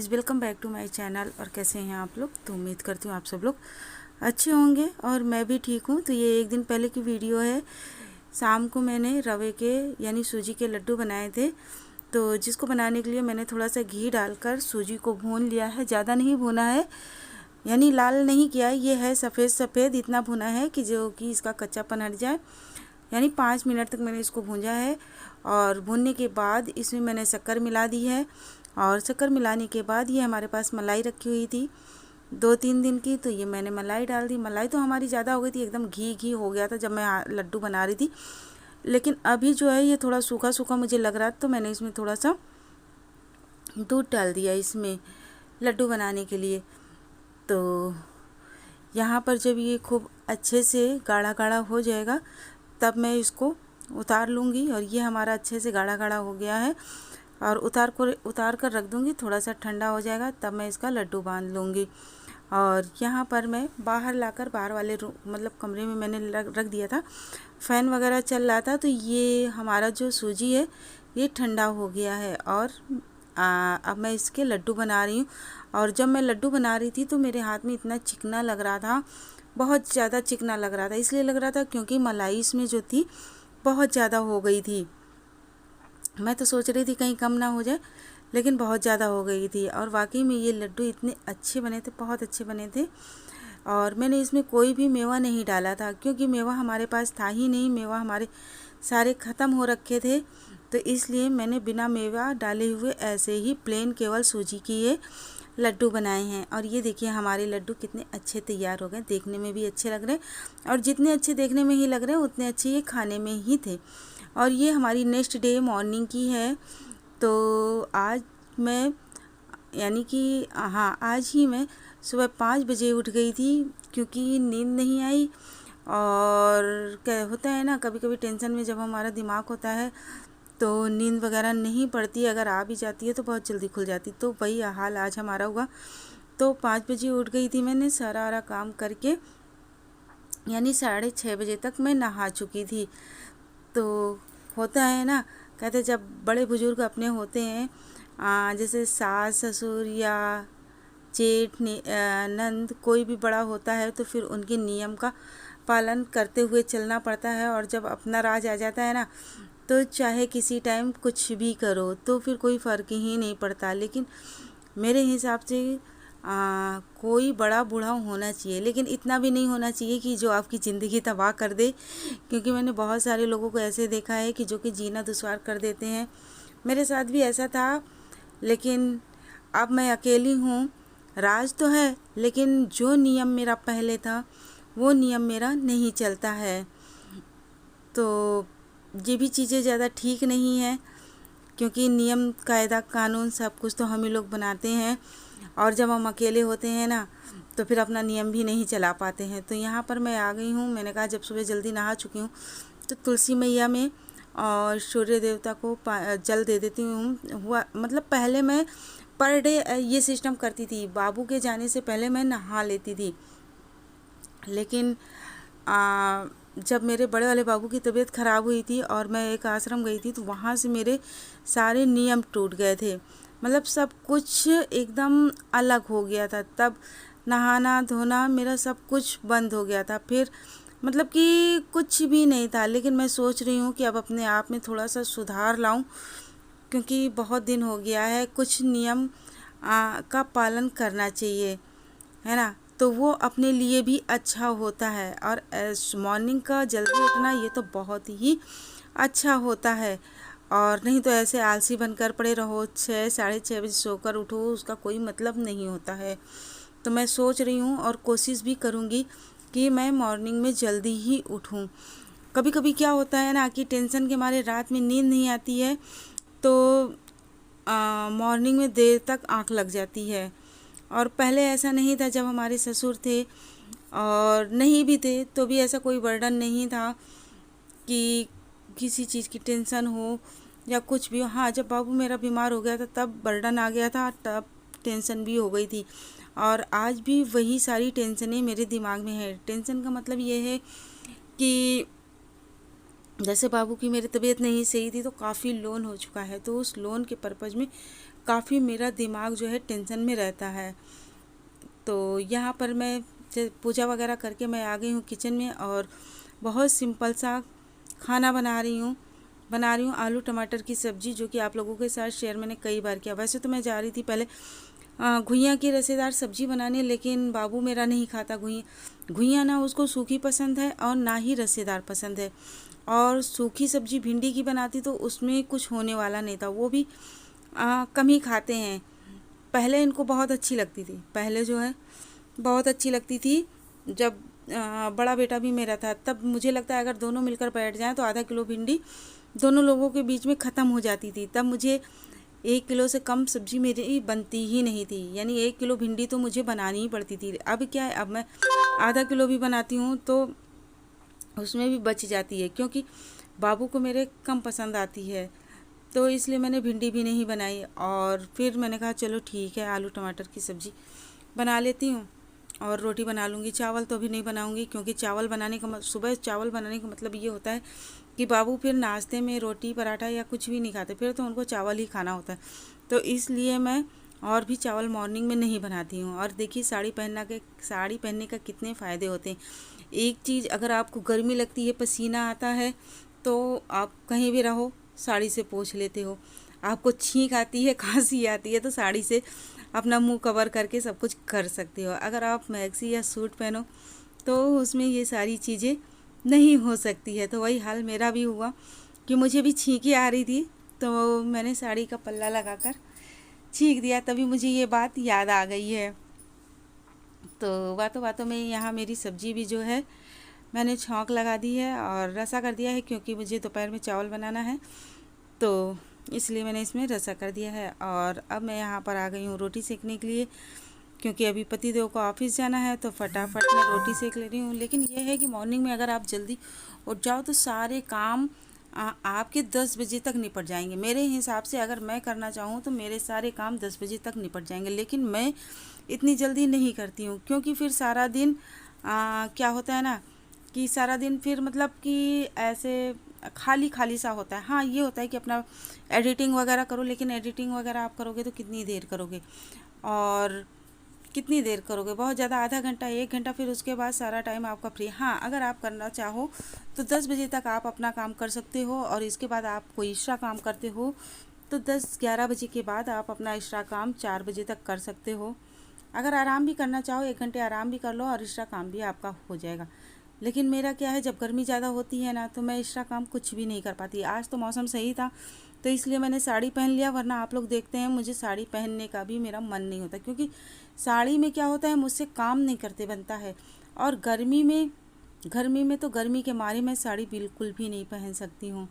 Guys, welcome back to my channel. और कैसे हैं आप लोग? तो उम्मीद करती हूँ आप सब लोग अच्छे होंगे और मैं भी ठीक हूँ। तो ये एक दिन पहले की वीडियो है। शाम को मैंने रवे के यानी सूजी के लड्डू बनाए थे। तो जिसको बनाने के लिए मैंने थोड़ा सा घी डालकर सूजी को भून लिया है। ज़्यादा नहीं भुना है, यानी लाल नहीं किया है, ये है सफ़ेद सफ़ेद। इतना भुना है कि जो कि इसका कच्चापन हट जाए। यानी 5 मिनट तक मैंने इसको भूंजा है। और भूनने के बाद इसमें मैंने शक्कर मिला दी है। और शक्कर मिलाने के बाद ये हमारे पास मलाई रखी हुई थी 2-3 दिन की, तो ये मैंने मलाई डाल दी। मलाई तो हमारी ज़्यादा हो गई थी, एकदम घी घी हो गया था जब मैं लड्डू बना रही थी। लेकिन अभी जो है ये थोड़ा सूखा सूखा मुझे लग रहा था, तो मैंने इसमें थोड़ा सा दूध डाल दिया इसमें लड्डू बनाने के लिए। तो यहाँ पर जब ये खूब अच्छे से गाढ़ा गाढ़ा हो जाएगा तब मैं इसको उतार लूँगी। और ये हमारा अच्छे से गाढ़ा गाढ़ा हो गया है और उतार कर रख दूँगी। थोड़ा सा ठंडा हो जाएगा तब मैं इसका लड्डू बांध लूँगी। और यहाँ पर मैं बाहर लाकर बाहर वाले मतलब कमरे में मैंने रख दिया था। फ़ैन वगैरह चल रहा था, तो ये हमारा जो सूजी है ये ठंडा हो गया है। और अब मैं इसके लड्डू बना रही हूँ। और जब मैं लड्डू बना रही थी तो मेरे हाथ में इतना चिकना लग रहा था, बहुत ज़्यादा चिकना लग रहा था। इसलिए लग रहा था क्योंकि मलाई इसमें जो थी बहुत ज़्यादा हो गई थी। मैं तो सोच रही थी कहीं कम ना हो जाए, लेकिन बहुत ज़्यादा हो गई थी। और वाकई में ये लड्डू इतने अच्छे बने थे, बहुत अच्छे बने थे। और मैंने इसमें कोई भी मेवा नहीं डाला था क्योंकि मेवा हमारे पास था ही नहीं। मेवा हमारे सारे ख़त्म हो रखे थे, तो इसलिए मैंने बिना मेवा डाले हुए ऐसे ही प्लेन केवल सूजी की ये लड्डू बनाए हैं। और ये देखिए हमारे लड्डू कितने अच्छे तैयार हो गए, देखने में भी अच्छे लग रहे हैं। और जितने अच्छे देखने में ही लग रहे हैं उतने अच्छे ये खाने में ही थे। और ये हमारी नेक्स्ट डे मॉर्निंग की है। तो आज मैं यानी कि हाँ, आज ही मैं सुबह 5 बजे उठ गई थी क्योंकि नींद नहीं आई। और क्या होता है ना, कभी कभी टेंशन में जब हमारा दिमाग होता है तो नींद वगैरह नहीं पड़ती, अगर आ भी जाती है तो बहुत जल्दी खुल जाती। तो वही हाल आज हमारा हुआ। तो 5 बजे उठ गई थी मैंने, सारा काम करके, यानी 6:30 बजे तक मैं नहा चुकी थी। तो होता है ना, कहते जब बड़े बुजुर्ग अपने होते हैं, जैसे सास ससुर या जेठ नंद, कोई भी बड़ा होता है तो फिर उनके नियम का पालन करते हुए चलना पड़ता है। और जब अपना राज आ जाता है ना, तो चाहे किसी टाइम कुछ भी करो तो फिर कोई फ़र्क ही नहीं पड़ता। लेकिन मेरे हिसाब से कोई बड़ा बूढ़ा होना चाहिए, लेकिन इतना भी नहीं होना चाहिए कि जो आपकी ज़िंदगी तबाह कर दे। क्योंकि मैंने बहुत सारे लोगों को ऐसे देखा है कि जो कि जीना दुश्वार कर देते हैं। मेरे साथ भी ऐसा था, लेकिन अब मैं अकेली हूँ। राज तो है, लेकिन जो नियम मेरा पहले था वो नियम मेरा नहीं चलता है। तो ये भी चीज़ें ज़्यादा ठीक नहीं है, क्योंकि नियम कायदा कानून सब कुछ तो हम ही लोग बनाते हैं। और जब हम अकेले होते हैं ना, तो फिर अपना नियम भी नहीं चला पाते हैं। तो यहाँ पर मैं आ गई हूँ। मैंने कहा जब सुबह जल्दी नहा चुकी हूँ तो तुलसी मैया में और सूर्य देवता को जल दे देती हूँ। हुआ मतलब पहले मैं पर डे ये सिस्टम करती थी, बाबू के जाने से पहले मैं नहा लेती थी। लेकिन जब मेरे बड़े वाले बाबू की तबीयत ख़राब हुई थी और मैं एक आश्रम गई थी, तो वहाँ से मेरे सारे नियम टूट गए थे। मतलब सब कुछ एकदम अलग हो गया था। तब नहाना धोना मेरा सब कुछ बंद हो गया था। फिर मतलब कि कुछ भी नहीं था। लेकिन मैं सोच रही हूँ कि अब अपने आप में थोड़ा सा सुधार लाऊं, क्योंकि बहुत दिन हो गया है। कुछ नियम का पालन करना चाहिए, है ना। तो वो अपने लिए भी अच्छा होता है। और मॉर्निंग का जल्दी उठना ये तो बहुत ही अच्छा होता है। और नहीं तो ऐसे आलसी बनकर पड़े रहो, 6-6:30 बजे सोकर उठो, उसका कोई मतलब नहीं होता है। तो मैं सोच रही हूँ और कोशिश भी करूँगी कि मैं मॉर्निंग में जल्दी ही उठूँ। कभी कभी क्या होता है ना कि टेंशन के मारे रात में नींद नहीं आती है, तो मॉर्निंग में देर तक आँख लग जाती है। और पहले ऐसा नहीं था, जब हमारे ससुर थे और नहीं भी थे तो भी ऐसा कोई बर्डन नहीं था कि किसी चीज़ की टेंशन हो या कुछ भी हो। हाँ, जब बाबू मेरा बीमार हो गया था तब बर्डन आ गया था, तब टेंशन भी हो गई थी। और आज भी वही सारी टेंशनें मेरे दिमाग में है। टेंशन का मतलब ये है कि जैसे बाबू की मेरी तबीयत नहीं सही थी तो काफ़ी लोन हो चुका है, तो उस लोन के पर्पज़ में काफ़ी मेरा दिमाग जो है टेंशन में रहता है। तो यहाँ पर मैं पूजा वगैरह करके मैं आ गई हूँ किचन में और बहुत सिंपल सा खाना बना रही हूँ आलू टमाटर की सब्ज़ी, जो कि आप लोगों के साथ शेयर मैंने कई बार किया। वैसे तो मैं जा रही थी पहले घुइयाँ की रसेदार सब्ज़ी बनाने, लेकिन बाबू मेरा नहीं खाता घुइयाँ, ना उसको सूखी पसंद है और ना ही रसेदार पसंद है। और सूखी सब्ज़ी भिंडी की बनाती तो उसमें कुछ होने वाला नहीं था, वो भी कम ही खाते हैं। पहले इनको बहुत अच्छी लगती थी, पहले जो है बहुत अच्छी लगती थी। जब बड़ा बेटा भी मेरा था तब मुझे लगता है अगर दोनों मिलकर बैठ जाएं तो आधा किलो भिंडी दोनों लोगों के बीच में ख़त्म हो जाती थी। तब मुझे 1 किलो से कम सब्जी मेरी बनती ही नहीं थी, यानी 1 किलो भिंडी तो मुझे बनानी ही पड़ती थी। अब क्या है, अब मैं आधा किलो भी बनाती हूँ तो उसमें भी बच जाती है, क्योंकि बाबू को मेरे कम पसंद आती है, तो इसलिए मैंने भिंडी भी नहीं बनाई। और फिर मैंने कहा चलो ठीक है, आलू टमाटर की सब्ज़ी बना लेती हूँ और रोटी बना लूँगी। चावल तो अभी नहीं बनाऊँगी, क्योंकि चावल बनाने का सुबह चावल बनाने का मतलब ये होता है कि बाबू फिर नाश्ते में रोटी पराठा या कुछ भी नहीं खाते, फिर तो उनको चावल ही खाना होता है। तो इसलिए मैं और भी चावल मॉर्निंग में नहीं बनाती हूँ। और देखिए साड़ी पहनने का कितने फ़ायदे होते हैं। एक चीज़, अगर आपको गर्मी लगती है, पसीना आता है, तो आप कहीं भी रहो साड़ी से पोंछ लेते हो। आपको छींक आती है, खांसी आती है, तो साड़ी से अपना मुंह कवर करके सब कुछ कर सकते हो। अगर आप मैक्सी या सूट पहनो तो उसमें ये सारी चीज़ें नहीं हो सकती है। तो वही हाल मेरा भी हुआ कि मुझे भी छींकी आ रही थी, तो मैंने साड़ी का पल्ला लगाकर छींक दिया, तभी मुझे ये बात याद आ गई है। तो बातों बातों में यहाँ मेरी सब्ज़ी भी जो है मैंने छौंक लगा दी है और रसा कर दिया है, क्योंकि मुझे दोपहर में चावल बनाना है, तो इसलिए मैंने इसमें रसा कर दिया है। और अब मैं यहाँ पर आ गई हूँ रोटी सेकने के लिए, क्योंकि अभी पतिदेव को ऑफिस जाना है, तो फटाफट मैं रोटी सेक ले रही हूँ। लेकिन यह है कि मॉर्निंग में अगर आप जल्दी उठ जाओ तो सारे काम आपके 10 बजे तक निपट जाएंगे। मेरे हिसाब से अगर मैं करना चाहूँ तो मेरे सारे काम 10 बजे तक निपट जाएंगे, लेकिन मैं इतनी जल्दी नहीं करती हूँ, क्योंकि फिर सारा दिन क्या होता है ना कि सारा दिन फिर मतलब कि ऐसे खाली खाली सा होता है। हाँ, ये होता है कि अपना एडिटिंग वगैरह करो, लेकिन एडिटिंग वगैरह आप करोगे तो कितनी देर करोगे, और कितनी देर करोगे, बहुत ज़्यादा, आधा घंटा 1 घंटा, फिर उसके बाद सारा टाइम आपका फ्री। हाँ, अगर आप करना चाहो तो 10 बजे तक आप अपना काम कर सकते हो, और इसके बाद आप कोई एक्स्ट्रा काम करते हो तो 10-11 बजे के बाद आप अपना एक्स्ट्रा काम 4 बजे तक कर सकते हो। अगर आराम भी करना चाहो 1 घंटे आराम भी कर लो और एक्स्ट्रा काम भी आपका हो जाएगा। लेकिन मेरा क्या है, जब गर्मी ज़्यादा होती है ना तो मैं एक्स्ट्रा काम कुछ भी नहीं कर पाती। आज तो मौसम सही था तो इसलिए मैंने साड़ी पहन लिया, वरना आप लोग देखते हैं मुझे साड़ी पहनने का भी मेरा मन नहीं होता, क्योंकि साड़ी में क्या होता है, मुझसे काम नहीं करते बनता है। और गर्मी में तो गर्मी के मारे मैं साड़ी बिल्कुल भी नहीं पहन सकती हूँ।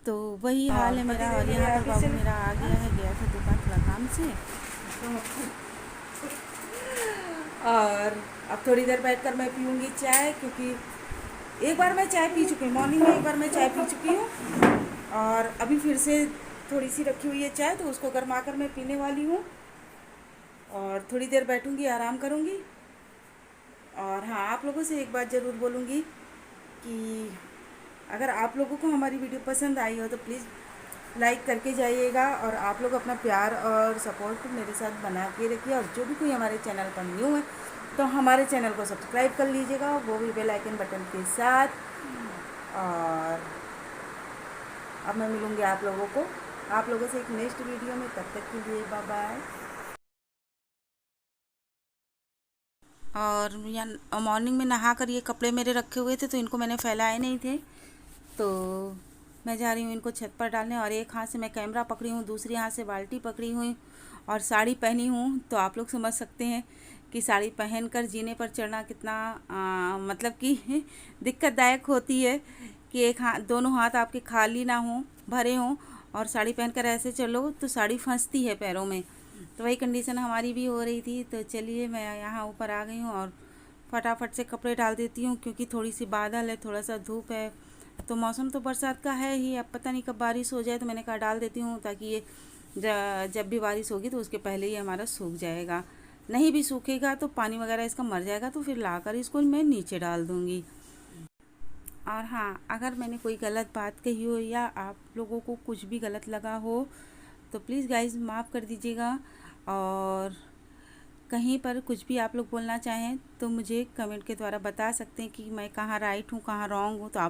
तो वही हाल है मेरा। और यहाँ पर बाबू मेरा आ गया था दुकान थोड़ा काम से, और अब थोड़ी देर बैठकर मैं पीऊँगी चाय, क्योंकि एक बार मैं चाय पी चुकी हूँ मॉर्निंग में, एक बार मैं चाय पी चुकी हूँ, और अभी फिर से थोड़ी सी रखी हुई है चाय, तो उसको गर्मा कर मैं पीने वाली हूँ। और थोड़ी देर बैठूँगी, आराम करूँगी। और हाँ, आप लोगों से एक बात ज़रूर बोलूँगी कि अगर आप लोगों को हमारी वीडियो पसंद आई हो तो प्लीज़ लाइक करके जाइएगा, और आप लोग अपना प्यार और सपोर्ट मेरे साथ बना के रखिए। और जो भी कोई हमारे चैनल पर न्यू है तो हमारे चैनल को सब्सक्राइब कर लीजिएगा, वो भी बेल आइकन बटन के साथ। और अब मैं मिलूँगी आप लोगों से एक नेक्स्ट वीडियो में, तब तक के लिए बाय बाय। और यहाँ मॉर्निंग में नहा कर ये कपड़े मेरे रखे हुए थे तो इनको मैंने फैलाए नहीं थे, तो मैं जा रही हूँ इनको छत पर डालने। और एक हाथ से मैं कैमरा पकड़ी हूँ, दूसरी हाथ से बाल्टी पकड़ी हुई और साड़ी पहनी हूँ, तो आप लोग समझ सकते हैं कि साड़ी पहनकर जीने पर चढ़ना कितना मतलब कि दिक्कतदायक होती है, कि एक हाथ, दोनों हाथ आपके खाली ना हों, भरे हों, और साड़ी पहनकर ऐसे चलो तो साड़ी फंसती है पैरों में। तो वही कंडीशन हमारी भी हो रही थी। तो चलिए मैं यहाँ ऊपर आ गई हूँ और फटाफट से कपड़े डाल देती हूँ, क्योंकि थोड़ी सी बादल है, थोड़ा सा धूप है, तो मौसम तो बरसात का है ही, अब पता नहीं कब बारिश हो जाए, तो मैंने कहा डाल देती हूँ ताकि ये जब भी बारिश होगी तो उसके पहले ही हमारा सूख जाएगा। नहीं भी सूखेगा तो पानी वगैरह इसका मर जाएगा, तो फिर लाकर इसको मैं नीचे डाल दूँगी। और हाँ, अगर मैंने कोई गलत बात कही हो या आप लोगों को कुछ भी गलत लगा हो तो प्लीज़ गाइज़ माफ़ कर दीजिएगा। और कहीं पर कुछ भी आप लोग बोलना चाहें तो मुझे कमेंट के द्वारा बता सकते हैं कि मैं कहाँ राइट हूँ, कहाँ रॉन्ग हूँ, तो आप